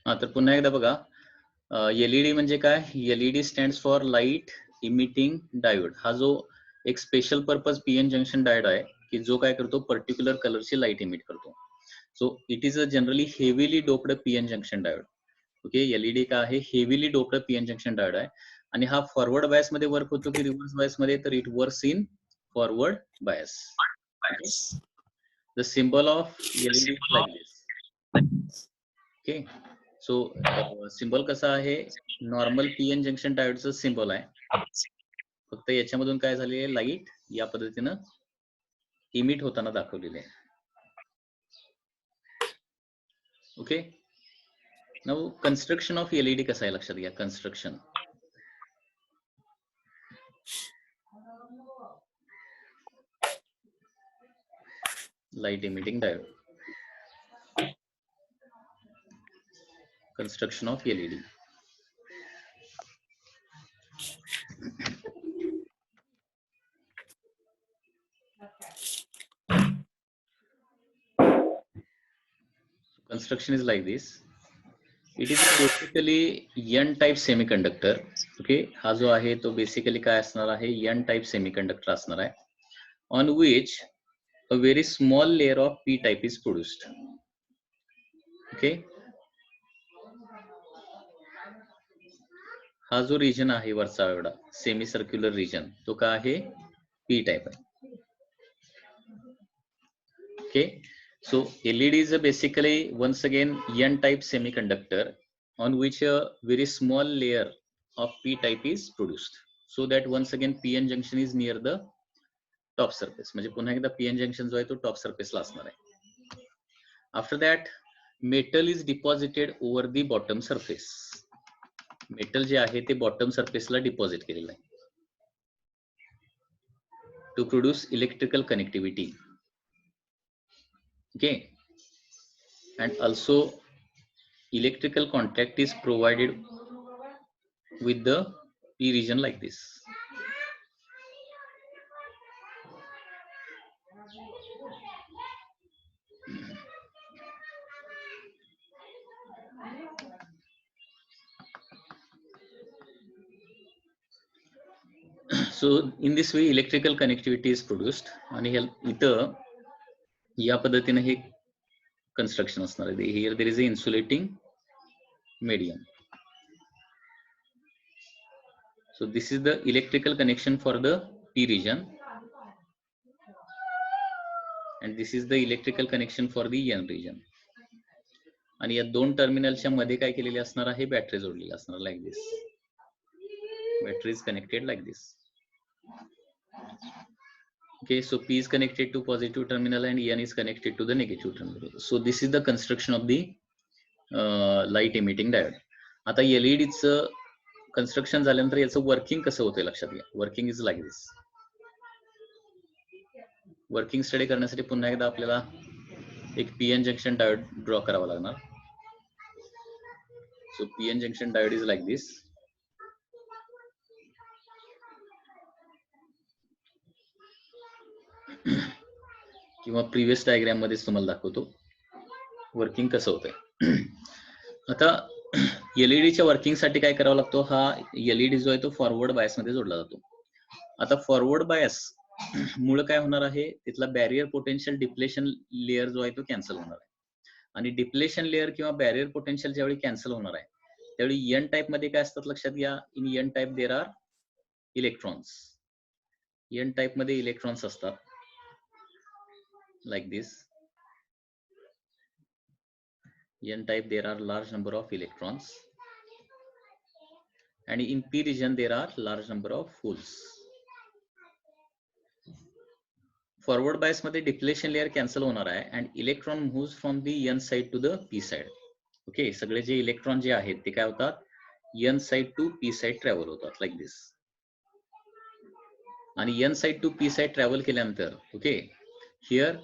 हा, तर पुन्हा एकदा बघा, एलईडी म्हणजे काय? LED stands for light emitting diode. हा जो एक special purpose PN junction diode आहे की जो काय करतो, पर्टिक्युलर कलरची लाईट इमिट करतो. So it is a generally heavily doped PN junction diode. Okay, LED का आहे? Heavily doped PN junction diode आहे. आणि हा फॉरवर्ड बायस मध्ये वर्क होतो की रिव्हर्स बायस मध्ये? तर it works in forward bias. The symbol of LED is like this. Okay, so symbol कसा आहे? नॉर्मल पीएन जंक्शन डायोडचं सिम्बॉल आहे, फक्त याच्यामधून काय झालेली आहे? लाईट या पद्धतीनं इमिट होताना दाखवलेली आहे. Okay, now construction of LED कसं आहे लक्षात घ्या. Construction, light emitting diode, construction of LED. Construction is like this. It is basically N-type semiconductor. Okay, हा जो आहे तो बेसिकली काय असणार आहे? N-type semiconductor असणार आहे, on which a very small layer of P-type is produced. Okay, हा जो रिजन आहे वरचा एवढा सेमी सर्क्युलर रिजन, तो काय आहे? पी टाइप आहे. Okay, so LED is basically once again N-type semiconductor on which a very small layer of P-type is produced, so that once again PN junction is near the top surface. म्हणजे पुन्हा एकदा PN junction जो आहे तो top सरफेसला असणार आहे. After that, metal is deposited over the bottom surface. Metal जे आहे ते बॉटम सरफेसला डिपॉझिट केलेलं आहे to produce electrical connectivity. Okay, and also electrical contact is provided with the P region like this. So in this way electrical connectivity is produced. आणि इथं या पद्धतीने हे construction असणार आहे. Here there is a insulating medium. So this is the electrical connection for the P region, and this is the electrical connection for the N region. आणि या दोन टर्मिनलच्या मध्ये काय केलेले असणार आहे? बॅटरी जोडलेली असणार, like this. Battery is connected like this. Okay, so P is connected to positive terminal and N is connected to the negative terminal. So this is the construction of the light emitting diode. आता LED चं construction झाल्यानंतर याचं working कसं होतं लक्षात घ्या. Working is like this. Working study करण्यासाठी पुन्हा एकदा आपल्याला एक PN जंक्शन डायोड ड्रॉ करावा लागणार. So PN junction diode is like this. किंवा प्रीवियस डायग्राम मध्ये तुम्हाला दाखवतो वर्किंग कसं होतंय. आता एलईडीच्या वर्किंग साठी काय करावं लागतो? हा एलईडी जो आहे तो फॉरवर्ड बायस मध्ये जोडला जातो. आता फॉरवर्ड बायस मुळे काय होणार आहे? तिथला बॅरियर पोटेन्शियल डिप्लेशन लेअर जो आहे तो कॅन्सल होणार आहे. आणि डिप्लेशन लेअर किंवा बॅरियर पोटेन्शियल ज्यावेळी कॅन्सल होणार आहे त्यावेळी एन टाइप मध्ये काय असतात लक्षात घ्या. In N type there are electrons. N type मध्ये इलेक्ट्रॉन्स असतात like this. N type there are large number of electrons, and in P region there are large number of holes. Forward bias मध्ये depletion layer cancel होणार आहे and electron moves from the N side to the P side. Okay, सगळे जे electron जे आहेत ते काय होतात? N side to P side travel होतात like this. आणि N side to P side travel केल्यानंतर okay, here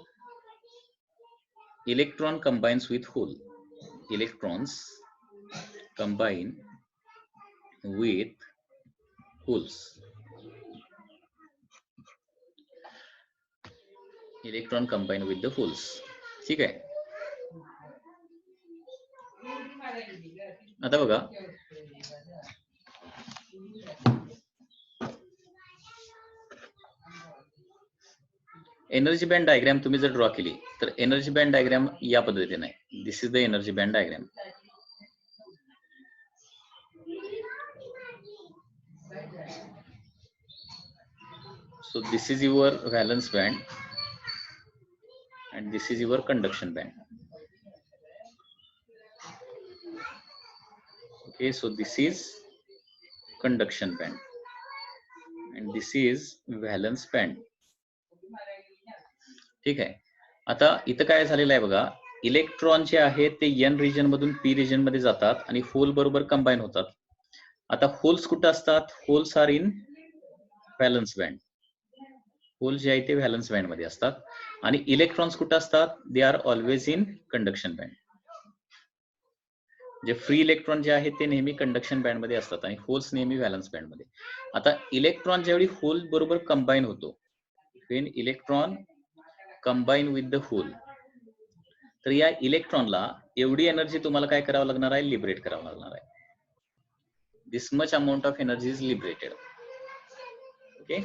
electron combines with hole. Electrons combine with holes. Electron combine with the holes. ठीक आहे. आता बघा, एनर्जी बँड डायग्राम तुम्ही जर draw केली तर एनर्जी बँड डायग्राम या पद्धतीने आहे. This is the energy band diagram. So this is your valence band and this is your conduction band. Okay, so this is conduction band and this is valence band. ठीक आहे. आता इथं काय झालेलं आहे बघा, इलेक्ट्रॉन जे आहेत ते एन रिजन मधून पी रिजन मध्ये जातात आणि होल बरोबर कंबाईन होतात. आता होल्स कुठं असतात? Holes are in valence band. Hole जे आहे ते व्हॅलन्स बँड मध्ये असतात आणि इलेक्ट्रॉन्स कुठं असतात? They are always in conduction band. जे फ्री इलेक्ट्रॉन जे आहेत ते नेहमी कंडक्शन बँड मध्ये असतात आणि होल्स नेहमी व्हॅलन्स बँड मध्ये. आता इलेक्ट्रॉन ज्यावेळी होल बरोबर कंबाईन होतो, when electron combine with the hole, तर या इलेक्ट्रॉनला एवढी एनर्जी तुम्हाला काय करावं लागणार आहे? लिबरेट करावं लागणार आहे. This much amount of energy is liberated. Okay,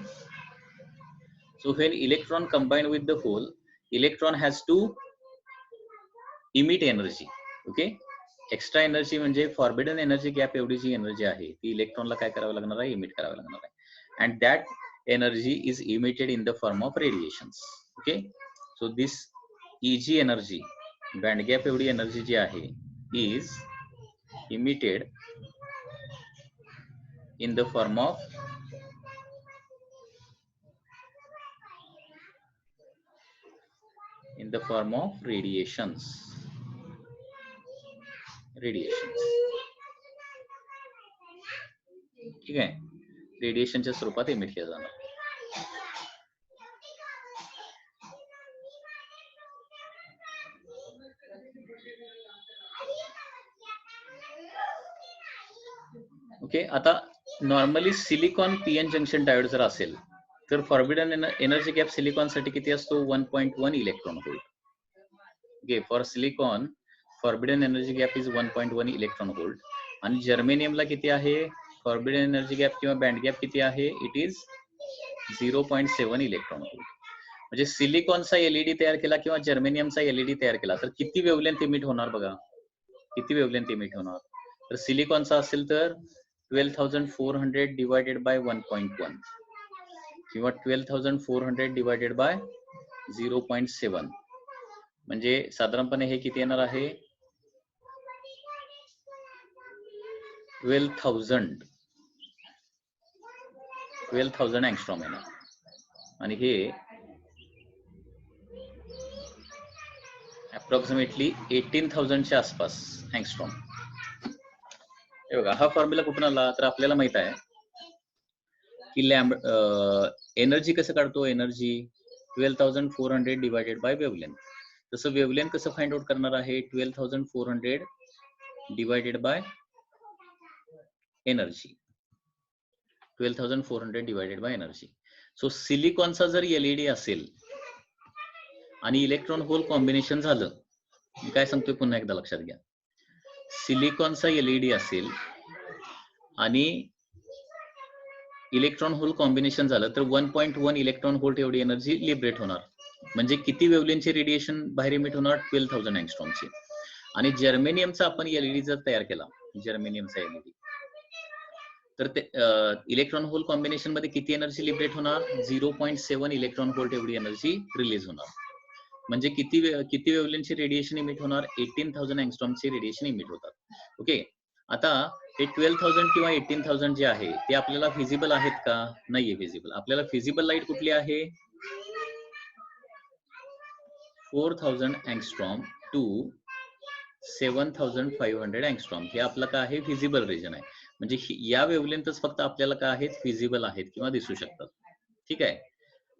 so when electron combine with the hole, electron has to emit energy. Okay, extra energy म्हणजे फॉरबिडन एनर्जी गॅप एवढी जी एनर्जी आहे ती इलेक्ट्रॉनला काय करावं लागणार आहे? इमिट करावं लागणार आहे. And that energy is emitted in the form of radiations. Okay, so this easy energy, band gap एवढी एनर्जी जी आहे is emitted in the form of radiations. ठीक आहे, रेडिएशनच्या स्वरूपात इमिट केलं जाणार. ओके, आता normally silicon PN junction diode जर असेल तर फॉरबिडन एनर्जी गॅप सिलिकॉन साठी किती असतो? 1.1 electron volt. Okay, for silicon forbidden energy gap is 1.1 electron volt. आणि जर्मेनियमला किती आहे फॉरबिडन एनर्जी गॅप किंवा बँड गॅप किती आहे? It is 0.7 electron volt. म्हणजे सिलिकॉनचा एलईडी तयार केला किंवा जर्मेनियमचा एलईडी तयार केला तर किती वेव्हलेंथ इमिट होणार बघा, किती वेव्हलेंथ इमिट होणार? तर सिलिकॉनचा असेल तर 12,400 डिवायडेड बाय 1.1 किंवा 12,400 डिवायडेड बाय 0.7 म्हणजे साधारणपणे हे किती येणार आहे? 12,000 अँगस्ट्रॉम येणार आणि हे अप्रॉक्सिमेटली 18,000च्या आसपास अँगस्ट्रॉम. हे बघा, हा फॉर्म्युला कुठून आला? तर आपल्याला माहित आहे की एनर्जी कसं काढतो? Energy 12,400 divided by wavelength. तसं वेव्हलेंथ कसं फाइंड आउट करणार आहे? 12,400 divided by energy. 12,400 divided by energy. So सिलिकॉनचा जर एलईडी असेल आणि इलेक्ट्रॉन होल कॉम्बिनेशन झालं, मी काय सांगतोय पुन्हा एकदा लक्षात घ्या. सिलिकॉनचा एलईडी असेल आणि इलेक्ट्रॉन होल कॉम्बिनेशन झालं तर 1.1 इलेक्ट्रॉन होल्ट एवढी एनर्जी लिबरेट होणार. म्हणजे किती वेव्हलेंथचे रेडिएशन बाहेर इमिट होणार? 12,000 अँगस्ट्रॉमचे. आणि जर्मेनियमचा आपण एलईडी जर तयार केला, जर्मेनियमचा एलईडी, तर ते इलेक्ट्रॉन होल कॉम्बिनेशन मध्ये किती एनर्जी लिबरेट होणार? 0.7 इलेक्ट्रॉन होल्ट एवढी एनर्जी रिलीज होणार. म्हणजे किती वेव्हलेंथचे रेडिएशन इमिट होणार? 18,000 अँगस्ट्रॉमचे रेडिएशन इमिट होतात. ओके, आता हे 12,000 किंवा 18,000 जे आहे ते आपल्याला फिजिबल आहेत का? नाहीये फिजिबल. आपल्याला फिजिबल लाईट कुठली आहे? 4,000 अँगस्ट्रॉम टू 7,500 अँगस्ट्रॉम हे आपलं काय आहे? फिजिबल रिजन आहे. म्हणजे या वेव्हलेंथच फक्त आपल्याला काय आहेत? फिजिबल आहेत किंवा दिसू शकतात. ठीक आहे,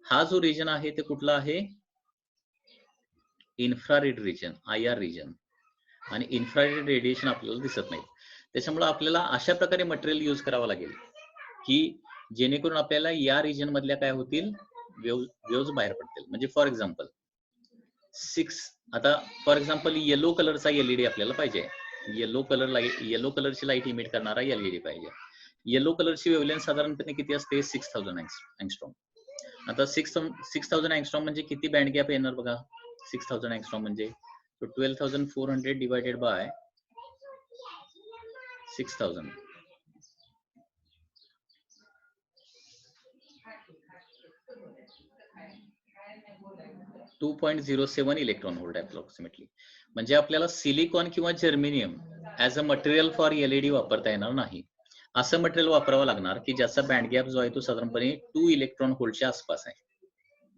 हा जो रिजन आहे ते कुठला आहे? Infrared region, IR region. आणि इन्फ्रारेड रेडिएशन आपल्याला दिसत नाही. त्याच्यामुळे आपल्याला अशा प्रकारे मटेरियल यूज करावं लागेल की जेणेकरून आपल्याला या रिजन मधल्या काय होतील? वेव्हज बाहेर पडतील. म्हणजे फॉर एक्झाम्पल 6, आता फॉर एक्झाम्पल येलो कलरचा एलईडी आपल्याला पाहिजे. येलो कलरची लाईट इमिट करणारा एलईडी पाहिजे. येलो कलरची वेव्हलेंथ साधारणपणे किती असते? 6000 अँगस्ट्रॉम. आता 6000 अँगस्ट्रॉम म्हणजे किती बँड गॅप येणार बघा? 6000 अँगस्ट्रॉम म्हणजे 12,400 divided bye 6000. 2.07 electron volt approximately. म्हणजे आपल्याला सिलिकॉन किंवा germanium as a material for LED वापरता येणार नाही. असं मटेरियल वापरावं लागणार की ज्याचा बँड गॅप जो आहे तो साधारणपणे 2 इलेक्ट्रॉन व्होल्टच्या आसपास आहे.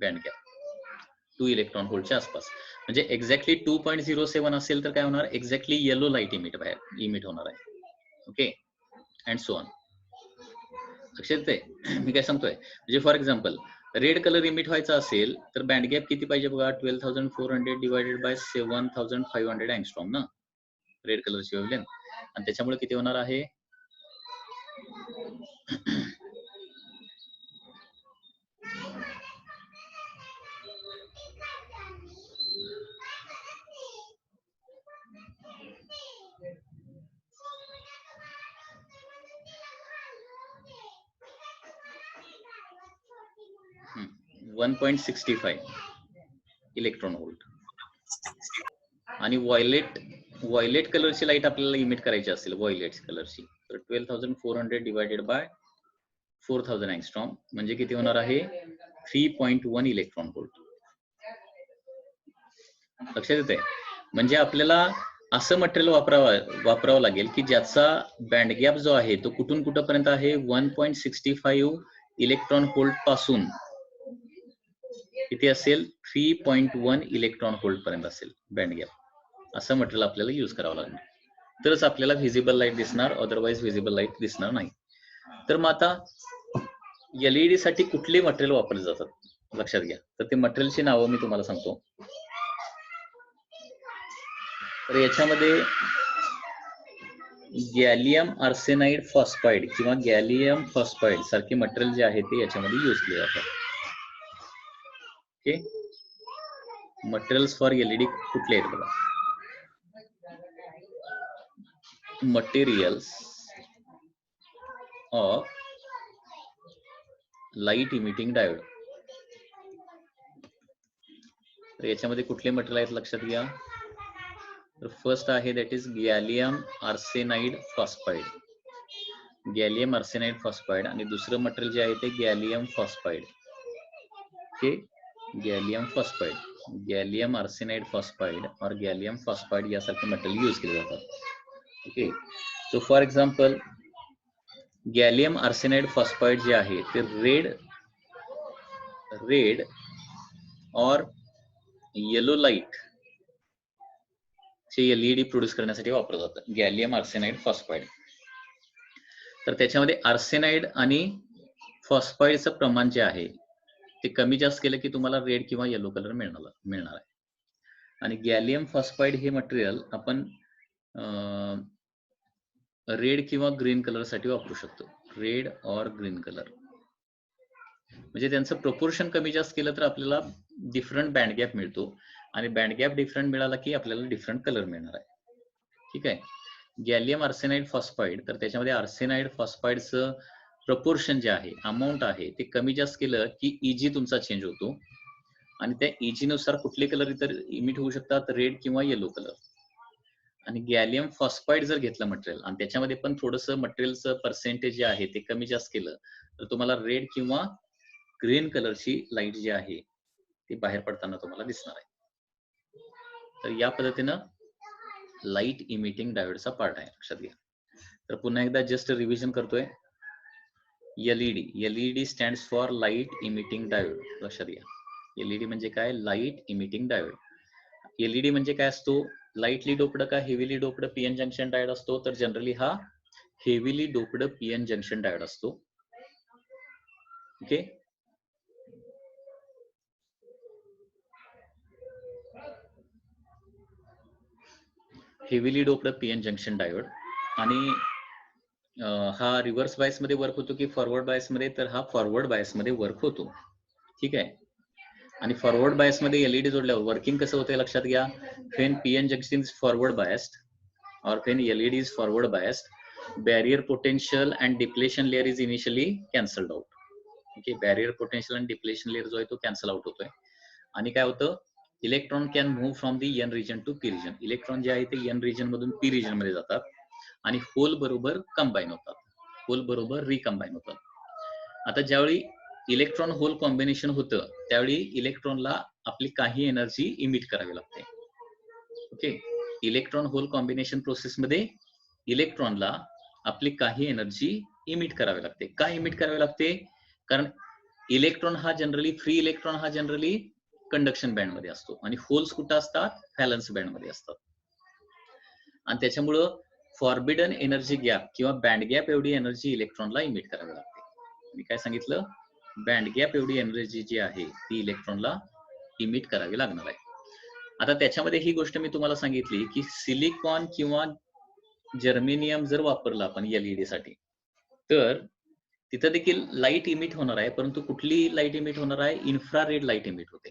बँड गॅप 2 इलेक्ट्रॉन व्होल्टच्या आसपास. म्हणजे एक्झॅक्टली 2.07 असेल तर काय होणार? एक्झॅक्टली येलो लाईट इमिट होणार आहे. Okay, and so on. लक्षात येतंय मी काय सांगतोय? म्हणजे for example red colour emit व्हायचा असेल तर बँड गॅप किती पाहिजे बघा? 12,400 डिवायडेड बाय 7,500 अँगस्ट्रॉम ना रेड कलरची वेव्हलेंथ. आणि त्याच्यामुळे किती होणार आहे? 1.65 इलेक्ट्रॉन व्होल्ट. आणि व्हायलेट कलरची लाईट आपल्याला इमिट करायची असेल व्हायलेट कलरची तर 12,400 डिवायडेड बाय 4,000 अँगस्ट्रॉम म्हणजे किती होणार आहे? 3.1 इलेक्ट्रॉन व्होल्ट. लक्षात येते? म्हणजे आपल्याला असं मटेरियल वापरावं लागेल की ज्याचा बँड गॅप जो आहे तो कुठून कुठपर्यंत आहे? 1.65 इलेक्ट्रॉन व्होल्ट पासून किती असेल? 3.1 इलेक्ट्रॉन व्होल्ट पर्यंत असेल बँड गॅप. असं मटेरियल आपल्याला यूज करावं लागणार, तरच आपल्याला व्हिजिबल लाईट दिसणार, अदरवाईज व्हिजिबल लाईट दिसणार नाही. तर मग आता एलईडी साठी कुठले मटेरियल वापरले जातात लक्षात घ्या. तर ते मटेरियलची नावं मी तुम्हाला सांगतो. तर याच्यामध्ये गॅलियम आर्सेनाइड फॉस्फाईड किंवा गॅलियम फॉस्फाईड सारखे मटेरियल जे आहे ते याच्यामध्ये यूज केले जातात. ओके, मटेरियल्स फॉर एलईडी कुठले आहेत बघा? Materials of light emitting diode. तर याच्यामध्ये कुठले मटेरियल आहेत लक्षात घ्या. तर फर्स्ट आहे that is gallium arsenide phosphide. Gallium arsenide phosphide. आणि दुसरं मटेरियल जे आहे ते gallium phosphide. Okay, gallium phosphide, gallium arsenide phosphide और गॅलियम फॉस्फाईड यासारखे मटेरियल यूज केले जातात. Okay, so for example gallium arsenide phosphide जे आहे ते रेड और येलो लाईट चे एलईडी प्रोड्यूस करण्यासाठी वापरलं जातं गॅलियम आर्सेनाइड फॉस्फाईड. तर त्याच्यामध्ये आर्सेनाइड आणि फॉस्फाईडचं प्रमाण जे आहे ते कमी जास्त केलं की तुम्हाला रेड किंवा येलो कलर मिळणार आहे. आणि गॅलियम फॉस्फाईड हे मटेरियल आपण रेड किंवा ग्रीन कलर साठी वापरू शकतो. रेड और ग्रीन कलर म्हणजे त्यांचं प्रोपोर्शन कमी जास्त केलं तर आपल्याला डिफरंट बँड गॅप मिळतो. आणि बँड गॅप डिफरंट मिळाला की आपल्याला डिफरंट कलर मिळणार आहे. ठीक आहे. गॅलियम आर्सेनाइड फॉस्फाईड, तर त्याच्यामध्ये आर्सेनाइड फॉस्फाईडचं प्रपोर्शन जे आहे, अमाऊंट आहे, ते कमी जास्त केलं की इजी तुमचा चेंज होतो. आणि त्या इजी नुसार कुठले कलर इतर इमिट होऊ शकतात? रेड किंवा येलो कलर. आणि गॅलियम फॉस्फाईड जर घेतलं मटेरियल आणि त्याच्यामध्ये पण थोडंसं मटेरियलचं पर्सेंटेज जे आहे ते कमी जास्त केलं तर तुम्हाला रेड किंवा ग्रीन कलरची लाईट जी आहे ती बाहेर पडताना तुम्हाला दिसणार आहे. तर या पद्धतीनं लाईट इमिटिंग डायोडचा पार्ट आहे, लक्षात घ्या. तर पुन्हा एकदा जस्ट रिव्हिजन करतोय. LED stands for light emitting diode. लक्षात घ्या, एलईडी म्हणजे काय? Light emitting diode. एलईडी म्हणजे काय असतो? लाईटली डोप्ड का heavily doped PN junction diode असतो. तर जनरली हा heavily doped PN junction diode असतो. Okay, heavily doped PN junction diode. आणि हा रिव्हर्स बायस मध्ये वर्क होतो की फॉरवर्ड बायस मध्ये? तर हा फॉरवर्ड बायस मध्ये वर्क होतो. ठीक आहे. आणि फॉरवर्ड बायस मध्ये एलईडी जोडल्यावर वर्किंग कसं होतं लक्षात घ्या. When PN junction is forward biased, or when LED is forward biased, barrier potential and depletion layer is initially cancelled out. Okay, barrier potential आणि डिप्लेशन लेअर जो आहे तो कॅन्सल आउट होतोय. आणि काय होतं, electron can move from the N region to P region. Electron जे आहे ते एन रिजन मधून पी रिजन मध्ये जातात आणि होल बरोबर कंबाईन होतात, होल बरोबर रिकंबाईन होतात. आता ज्यावेळी इलेक्ट्रॉन होल कॉम्बिनेशन होतं त्यावेळी इलेक्ट्रॉनला आपली काही एनर्जी इमिट करावी लागते. Okay, electron hole combination process मध्ये इलेक्ट्रॉनला आपली काही एनर्जी इमिट करावी लागते. का इमिट करावी लागते? कारण इलेक्ट्रॉन हा जनरली, फ्री इलेक्ट्रॉन हा जनरली कंडक्शन बँड मध्ये असतो आणि होल्स कुठं असतात? व्हॅलन्स बँड मध्ये असतात. आणि त्याच्यामुळं फॉरबिडन एनर्जी गॅप किंवा बँड गॅप एवढी एनर्जी इलेक्ट्रॉनला इमिट करावी लागते. मी काय सांगितलं? बँड गॅप एवढी एनर्जी जी आहे ती इलेक्ट्रॉनला इमिट करावी लागणार आहे. आता त्याच्यामध्ये ही गोष्ट मी तुम्हाला सांगितली की सिलिकॉन किंवा जर्मेनियम जर वापरला आपण एलईडी साठी तर तिथं देखील लाईट इमिट होणार आहे, परंतु कुठली लाईट इमिट होणार आहे? इन्फ्रारेड लाईट इमिट होते.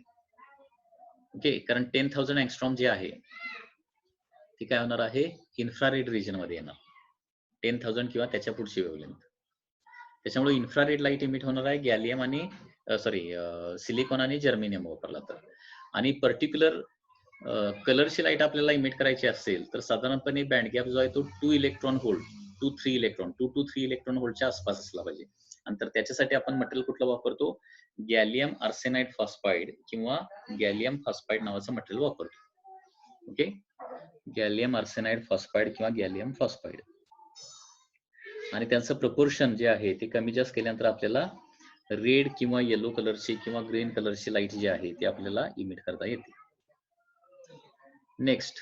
ओके, कारण 10,000 अँगस्ट्रॉम जे आहे ती काय होणार आहे? इन्फ्रारेड रिजन मध्ये येणार, 10,000 किंवा त्याच्या पुढची वेव्हलेंथ. त्याच्यामुळे इन्फ्रारेड लाईट इमिट होणार आहे गॅलियम आणि सिलिकॉन आणि जर्मेनियम वापरला तर. आणि पर्टिक्युलर कलरची लाईट आपल्याला इमिट करायची असेल तर साधारणपणे बँड गॅप जो आहे तो 2 इलेक्ट्रॉन होल्ड, 2 to 3 इलेक्ट्रॉन होल्डच्या आसपास असला पाहिजे. आणि तर त्याच्यासाठी आपण मटेरियल कुठलं वापरतो? गॅलियम आर्सेनाइड फॉस्फाईड किंवा गॅलियम फॉस्फाईड नावाचं मटेरियल वापरतो. ओके, गॅलियम आर्सेनाइड फॉस्फाईड किंवा गॅलियम फॉस्फाईड. आणि त्यांचं प्रपोर्शन जे आहे ते कमी जास्त केल्यानंतर आपल्याला रेड किंवा येलो कलरची किंवा ग्रीन कलरची लाईट जी आहे ती आपल्याला इमिट करता येते. Next,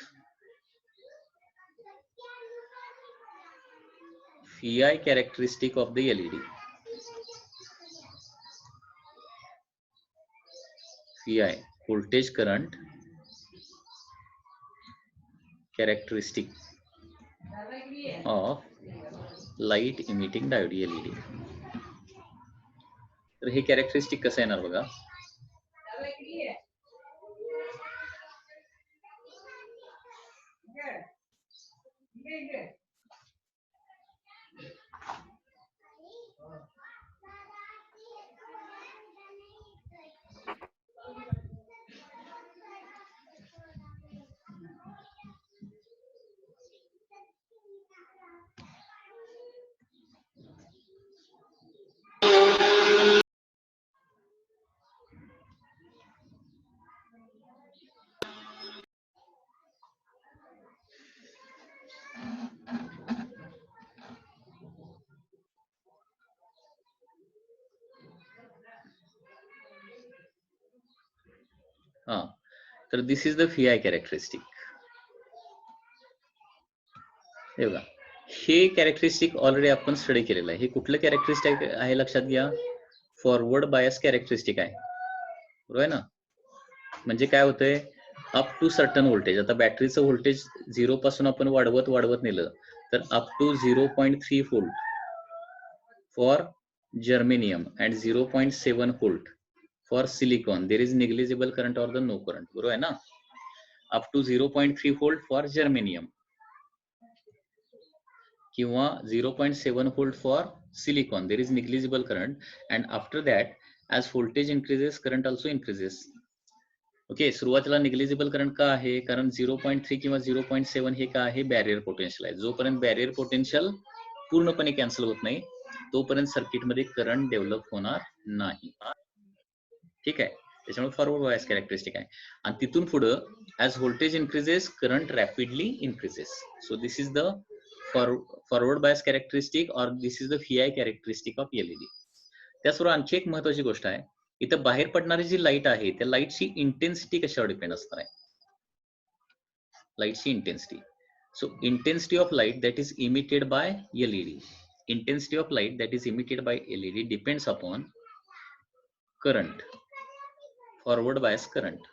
Phi characteristic of the LED. Phi, voltage current characteristic of light emitting diode LED. तर हे कॅरेक्टरिस्टिक कसं येणार बघा. तर दिस इज द Phi कॅरेक्टरिस्टिक. हे बघा, हे कॅरेक्टरिस्टिक ऑलरेडी आपण स्टडी केलेलं आहे. हे कुठलं कॅरेक्टरिस्टिक आहे लक्षात घ्या? फॉरवर्ड बायस कॅरेक्टरिस्टिक आहे, बरोबर आहे ना? म्हणजे काय होतंय, अप टू सर्टन व्होल्टेज, आता बॅटरीचं व्होल्टेज 0 पासून आपण वाढवत नेलं तर up to 0.3 volt for germanium and 0.7 volt for silicon there is negligible current or the no current, बरोबर आहे ना? Up to 0.3 volt for germanium किंवा 0.7 volt for silicon there is negligible current, and after that as voltage increases current also increases. Okay, सुरुवातीला negligible current का आहे? कारण 0.3 किंवा 0.7 हे का आहे? बॅरियर पोटेन्शियल आहे. जोपर्यंत बॅरियर पोटेन्शियल पूर्णपणे कॅन्सल होत नाही तोपर्यंत सर्किटमध्ये करंट डेव्हलप होणार नाही. ठीक आहे, त्याच्यामुळे फॉरवर्ड बायस कॅरेक्टरिस्टिक आहे. आणि तिथून पुढं as voltage increases current rapidly increases. So this is the forward bias characteristic और this is the Phi characteristic of LED. त्याचबरोबर आणखी एक महत्वाची गोष्ट आहे, इथं बाहेर पडणारी जी लाईट आहे त्या लाईटची इंटेन्सिटी कशावर डिपेंड असणार आहे? लाईटची intensity. So intensity of light that is emitted by LED, intensity of light that is emitted by LED depends upon current, forward bias current.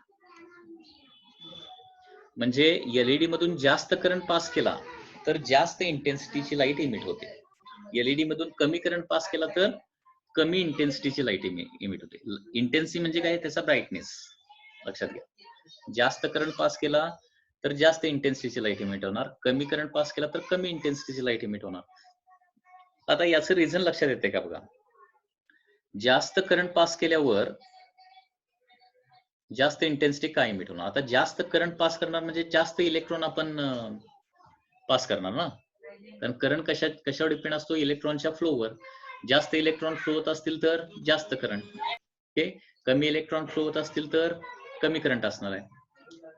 म्हणजे एलईडी मधून जास्त करंट पास केला तर जास्त इंटेन्सिटीची लाईट इमिट होते. एलईडी मधून कमी करंट पास केला तर कमी इंटेन्सिटीची लाईट इमिट होते. इंटेन्सिटी म्हणजे काय? त्याचा ब्राईटनेस लक्षात घ्या. जास्त करंट पास केला तर जास्त इंटेन्सिटीची लाईट इमिट होणार, कमी करंट पास केला तर कमी इंटेन्सिटीची लाईट इमिट होणार. आता याचं रिझन लक्षात येते का बघा. जास्त करंट पास केल्यावर जास्त इंटेन्सिटी काय इमिट होणार. आता जास्त करंट पास करणार म्हणजे जास्त इलेक्ट्रॉन आपण पास करणार ना, कारण करंट कशावर डिपेंड असतो, इलेक्ट्रॉनच्या फ्लोवर. जास्त इलेक्ट्रॉन फ्लो होत असतील तर जास्त करंट, ओके. कमी इलेक्ट्रॉन फ्लो होत असतील तर कमी करंट असणार आहे,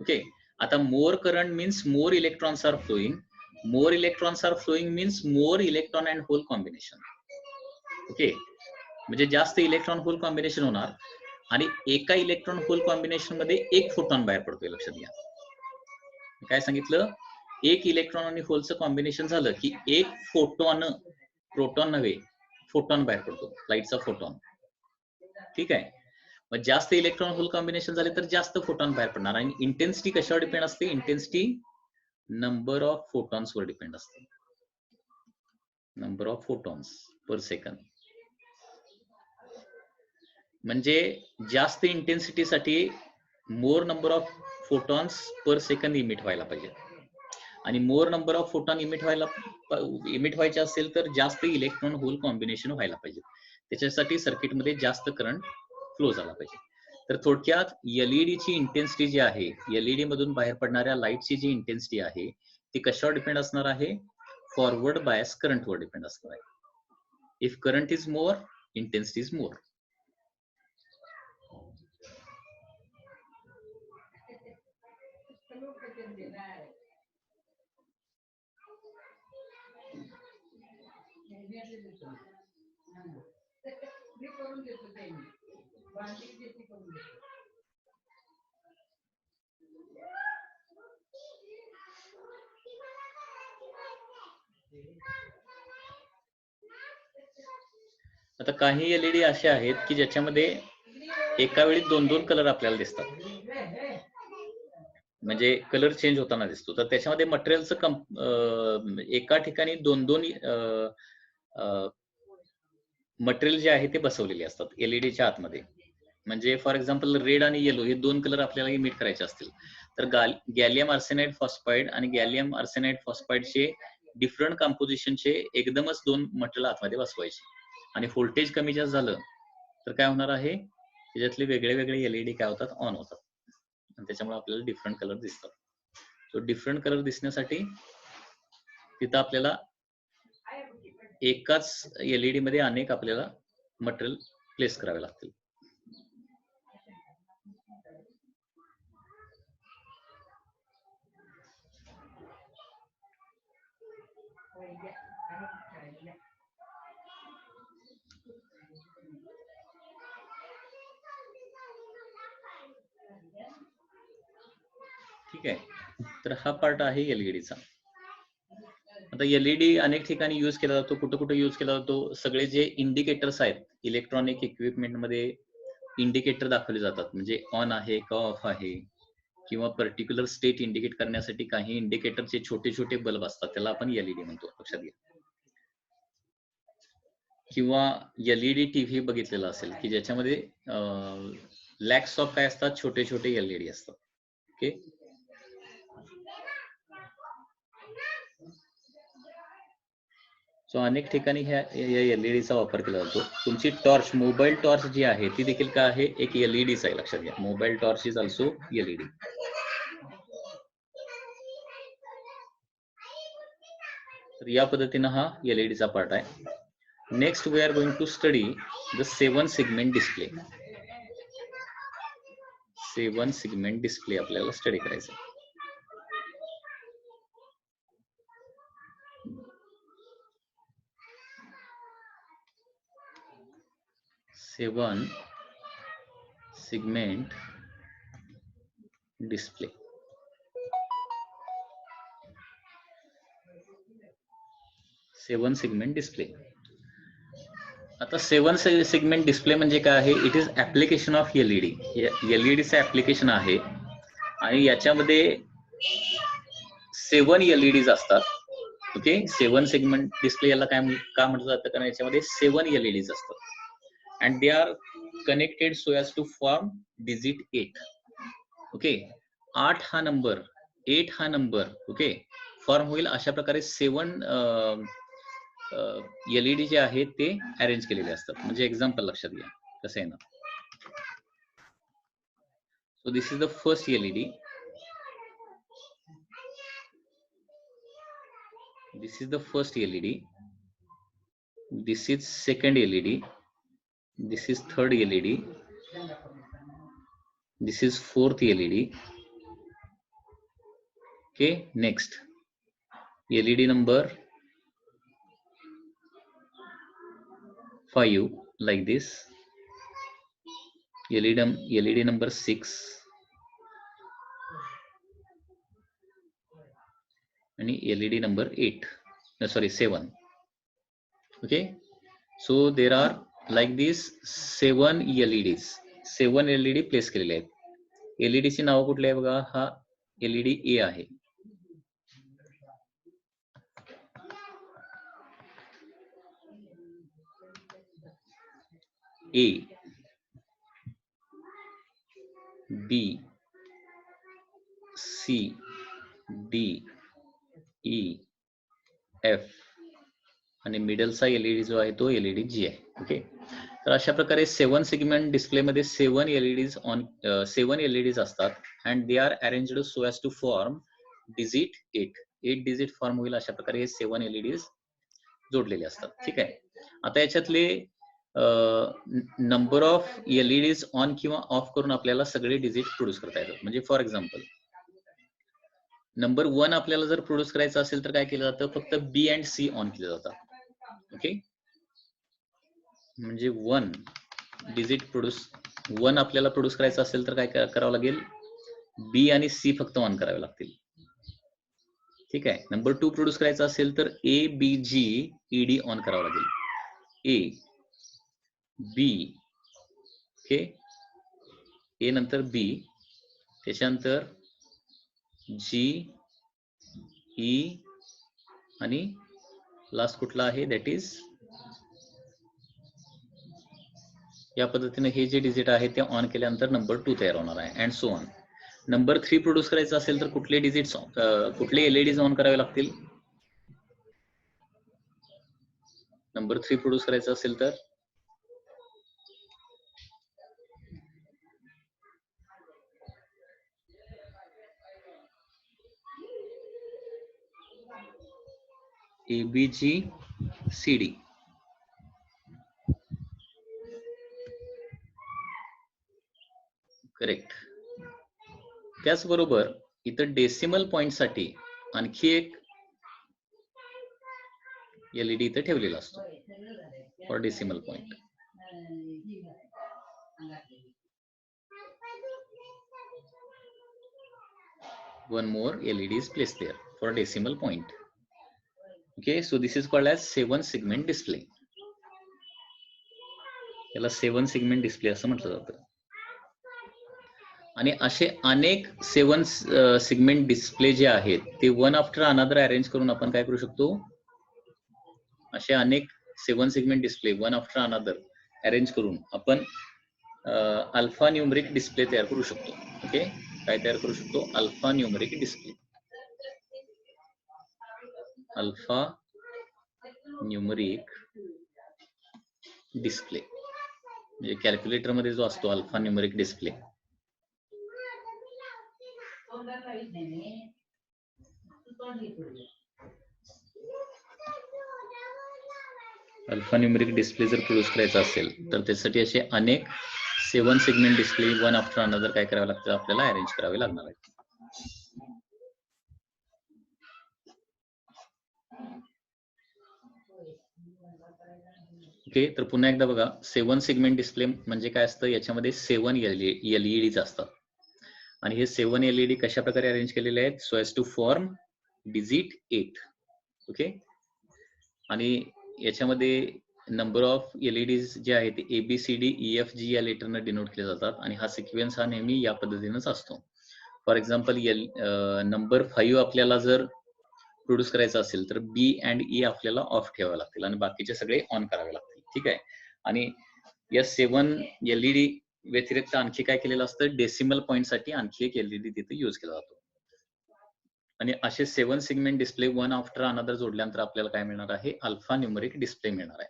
ओके. आता more current means more electrons are flowing. More electrons are flowing means more electron and hole combination, okay. म्हणजे जास्त इलेक्ट्रॉन होल कॉम्बिनेशन होणार आणि एका इलेक्ट्रॉन होल कॉम्बिनेशन मध्ये एक फोटॉन बाहेर पडतोय. लक्षात घ्या काय सांगितलं, एक इलेक्ट्रॉन आणि होलचं कॉम्बिनेशन झालं की एक फोटॉन, प्रोटॉन नव्हे, फोटॉन बाहेर पडतो, लाईटचा फोटॉन, ठीक आहे. मग जास्त इलेक्ट्रॉन होल कॉम्बिनेशन झाले तर जास्त फोटॉन बाहेर पडणार. आणि इंटेन्सिटी कशावर डिपेंड असते, इंटेन्सिटी नंबर ऑफ फोटॉन्स वर डिपेंड असते, number of photons per second. म्हणजे जास्त इंटेन्सिटीसाठी more number of photons per second emit व्हायला पाहिजे. आणि more number of photon emit व्हायचे असेल तर जास्त इलेक्ट्रॉन होल कॉम्बिनेशन व्हायला पाहिजे. त्याच्यासाठी सर्किटमध्ये जास्त करंट फ्लो झाला पाहिजे. तर थोडक्यात एलईडी ची इंटेन्सिटी जी आहे, एलईडी मधून बाहेर पडणाऱ्या लाईटची जी इंटेन्सिटी आहे ती कशावर डिपेंड असणार आहे, फॉरवर्ड बायस करंट वर डिपेंड असणार आहे. If current is more, intensity is more. आता काही एलईडी असे आहेत की ज्याच्यामध्ये एका वेळी 2-2 कलर आपल्याला दिसतात, म्हणजे कलर चेंज होताना दिसतो. तर त्याच्यामध्ये मटेरियलचं एका ठिकाणी 2-2 मटेरियल जे आहे ते बसवलेले असतात एलईडीच्या आतमध्ये. म्हणजे फॉर एक्झाम्पल रेड आणि येलो हे 2 कलर आपल्याला इमिट करायचे असतील तर गॅलियम आर्सेनाइड फॉस्फाईड आणि गॅलियम आर्सेनाइड फॉस्फाईडचे डिफरंट कंपोजिशनचे एकदमच 2 मटेरियल आतमध्ये बसवायचे. आणि व्होल्टेज कमी जास्त झालं तर काय होणार आहे, त्याच्यातले वेगळे वेगळे एलईडी काय होतात, ऑन होतात. आणि त्याच्यामुळे आपल्याला डिफरंट कलर दिसतात. तो डिफरंट कलर दिसण्यासाठी तिथं आपल्याला एकाच एलईडी मध्ये अनेक आपल्याला मटेरियल प्लेस करावे लागतील. ठीक आहे. तर हा पार्ट आहे एलईडीचा. आता एलईडी अनेक ठिकाणी यूज केला जातो. कुठं कुठं यूज केला जातो, सगळे जे इंडिकेटर्स आहेत इलेक्ट्रॉनिक इक्विपमेंट मध्ये इंडिकेटर दाखवले जातात, म्हणजे ऑन आहे का ऑफ आहे, किंवा पर्टिक्युलर स्टेट इंडिकेट करण्यासाठी काही इंडिकेटरचे छोटे छोटे बल्ब असतात, त्याला आपण एलईडी म्हणतो, लक्षात घ्या. किंवा एलईडी टीव्ही बघितलेला असेल की ज्याच्यामध्ये लॅक्स ऑफ काय असतात, छोटे छोटे एलईडी असतात, ओके. सो अनेक ठिकाणी ह्या एलईडीचा वापर केला जातो. तुमची टॉर्च, मोबाईल टॉर्च जी आहे ती देखील काय आहे, एक एलईडीच आहे, लक्षात घ्या. Mobile torch is also LED. तर या पद्धतीनं हा एलईडीचा पार्ट आहे. Next we are going to study the 7 segment display. 7 segment display आपल्याला स्टडी करायचं. 7 segment display. Seven segment display. आता 7 सेगमेंट डिस्प्ले म्हणजे काय आहे, it is application of LED. एलईडीचं ऍप्लिकेशन आहे आणि याच्यामध्ये 7 एलईडीज असतात, ओके. 7 सेगमेंट डिस्प्ले याला काय का म्हटलं जातं, कारण याच्यामध्ये 7 एलईडीज असतात and they are connected so as to form digit 8, okay. 8 हा नंबर 8 हा नंबर ओके फॉर्म होईल अशा प्रकारे 7 एलईडी जे आहेत ते अरेंज केलेले असतात. म्हणजे एक्झाम्पल लक्षात घ्या कसं आहे ना. So this is the first LED. This is the first LED. This is second LED. This is third LED. This is fourth LED. Okay, next LED number 5 like this. LED number 6 and LED number 8. No, sorry, 7. Okay, so there are like this 7 LEDs. 7 LED place केलेले आहेत. LED ची नाव कुठले आहे बघा. हा LED A आहे. A, B, C, D, E, F आणि मिडलचा LED जो आहे तो एलईडी जी आहे. ओके, तर अशा प्रकारे 7 सेगमेंट डिस्प्ले मध्ये 7 एलईडीज असतात and they are arranged so as to form digit 8 digit form होईल अशा प्रकारे हे 7 एलईडीज जोडलेले असतात. ठीक आहे. आता याच्यातले नंबर ऑफ एलईडीज ऑन किंवा ऑफ करून आपल्याला सगळे डिजिट प्रोड्यूस करता येतात. म्हणजे फॉर एक्झाम्पल नंबर 1 आपल्याला जर प्रोड्यूस करायचं असेल तर काय केलं जातं, फक्त बी अँड सी ऑन केलं जातं. ओके, म्हणजे 1 डिजिट प्रोड्यूस 1 आपल्याला प्रोड्यूस करायचं असेल तर काय करावं लागेल, बी आणि सी फक्त ऑन करावे लागतील. ठीक आहे. नंबर 2 प्रोड्यूस करायचं असेल तर A B G ED on करावं लागेल. ए बी ओके, ए नंतर बी, त्याच्यानंतर जी ई आणि लास्ट कुठला आहे दॅट इज, या पद्धतीने हे जे डिजिट आहे ते ऑन केल्यानंतर नंबर 2 तयार होणार आहे and so on. Number 3 produce करायचं असेल तर कुठले डिजिट्स कुठले एलईडीज ऑन करावे लागतील. नंबर 3 प्रोड्यूस करायचं असेल तर ABG CD. करेक्ट. त्याचबरोबर इथं डेसिमल पॉइंट साठी आणखी एक एलईडी इथं ठेवलेला असतो for decimal point. One more LED is placed there for decimal point. Okay, so this is called as 7 segment display. याला 7 segment display असं म्हटलं जातं. आणि असे अनेक 7 सेगमेंट डिस्प्ले जे आहेत ते वन आफ्टर अनदर अरेंज करून आपण काय करू शकतो, असे अनेक 7 segment display one after another arrange करून आपण अल्फा न्यूमरिक डिस्प्ले तयार करू शकतो. ओके, काय तयार करू शकतो, alpha numeric display. Alpha numeric display म्हणजे कॅल्क्युलेटर मध्ये जो असतो alpha numeric display. Alpha numeric display जर प्रोड्यूस करायचा असेल तर त्यासाठी असे अनेक 7 segment display one after another काय करावे लागतं, आपल्याला अरेंज करावे लागणार आहे. ओके, तर पुन्हा एकदा बघा 7 सेगमेंट डिस्प्ले म्हणजे काय असतं, याच्यामध्ये 7 एलईडीज असतात आणि हे 7 एलईडी कशा प्रकारे अरेंज केलेले आहेत, so as to form digit 8. Okay, आणि याच्यामध्ये नंबर ऑफ एलईडीज जे आहेत ABCD EFG या लेटरनं डिनोट केले जातात आणि हा सिक्वेन्स हा नेहमी या पद्धतीनेच असतो. फॉर एक्झाम्पल नंबर 5 आपल्याला जर प्रोड्यूस करायचा असेल तर B अँड E आपल्याला ऑफ ठेवावे लागतील आणि बाकीचे सगळे ऑन करावे लागतील. ठीक आहे. आणि या 7 एलईडी व्यतिरिक्त आणखी काय केलेलं असतं, डेसिमल पॉइंट साठी आणखी एक एलईडी तिथे यूज केला जातो. आणि असे 7 segment display one after another जोडल्यानंतर आपल्याला काय मिळणार आहे, अल्फा न्यूमरिक डिस्प्ले मिळणार आहे.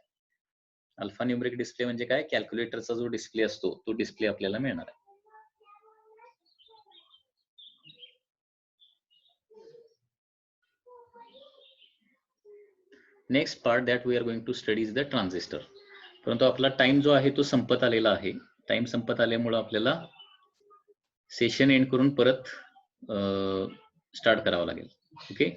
अल्फा न्यूमरिक डिस्प्ले म्हणजे काय, कॅल्क्युलेटरचा जो डिस्प्ले असतो तो डिस्प्ले आपल्याला मिळणार आहे. Next part that we are going to study is the transistor. परंतु आपला टाइम जो आहे तो संपत आलेला आहे. टाइम संपत आल्यामुळे आपल्याला सेशन एंड करून परत स्टार्ट करावं लागेल. ओके.